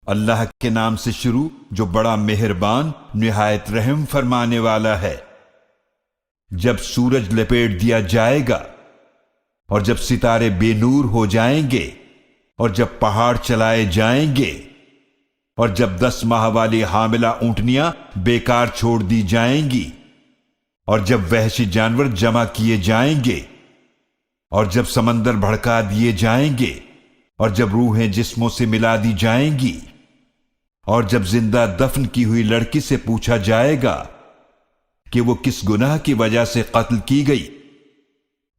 اللہ کے نام سے شروع جو بڑا مہربان نہایت رحم فرمانے والا ہے۔ جب سورج لپیٹ دیا جائے گا اور جب ستارے بے نور ہو جائیں گے اور جب پہاڑ چلائے جائیں گے اور جب 10 ماہ والی حاملہ اونٹنیاں بیکار چھوڑ دی جائیں گی اور جب وحشی جانور جمع کیے جائیں گے اور جب سمندر بھڑکا دیے جائیں گے اور جب روحیں جسموں سے ملا دی جائیں گی اور جب زندہ دفن کی ہوئی لڑکی سے پوچھا جائے گا کہ وہ کس گناہ کی وجہ سے قتل کی گئی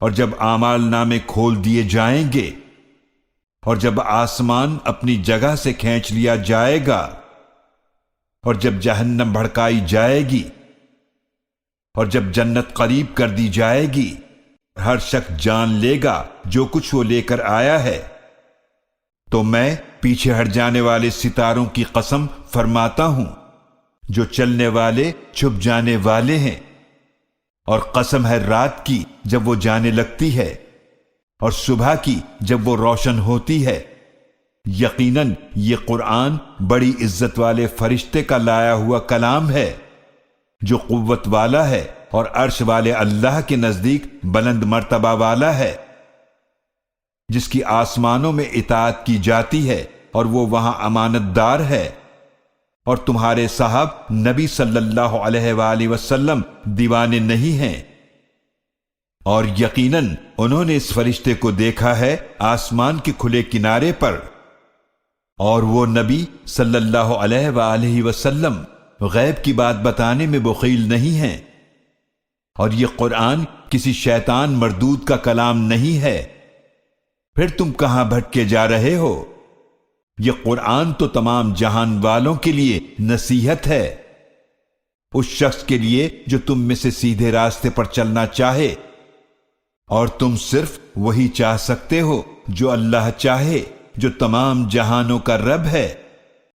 اور جب اعمال نامے کھول دیے جائیں گے اور جب آسمان اپنی جگہ سے کھینچ لیا جائے گا اور جب جہنم بھڑکائی جائے گی اور جب جنت قریب کر دی جائے گی، ہر شخص جان لے گا جو کچھ وہ لے کر آیا ہے، تو میں پیچھے ہٹ جانے والے ستاروں کی قسم فرماتا ہوں جو چلنے والے چھپ جانے والے ہیں، اور قسم ہے رات کی جب وہ جانے لگتی ہے اور صبح کی جب وہ روشن ہوتی ہے۔ یقیناً یہ قرآن بڑی عزت والے فرشتے کا لایا ہوا کلام ہے جو قوت والا ہے اور عرش والے اللہ کے نزدیک بلند مرتبہ والا ہے، جس کی آسمانوں میں اطاعت کی جاتی ہے اور وہ وہاں امانت دار ہے، اور تمہارے صاحب نبی صلی اللہ علیہ وآلہ وسلم دیوانے نہیں ہیں، اور یقیناً انہوں نے اس فرشتے کو دیکھا ہے آسمان کے کھلے کنارے پر، اور وہ نبی صلی اللہ علیہ وآلہ وسلم غیب کی بات بتانے میں بخیل نہیں ہیں، اور یہ قرآن کسی شیطان مردود کا کلام نہیں ہے۔ پھر تم کہاں بھٹکے جا رہے ہو؟ یہ قرآن تو تمام جہان والوں کے لیے نصیحت ہے، اس شخص کے لیے جو تم میں سے سیدھے راستے پر چلنا چاہے، اور تم صرف وہی چاہ سکتے ہو جو اللہ چاہے جو تمام جہانوں کا رب ہے۔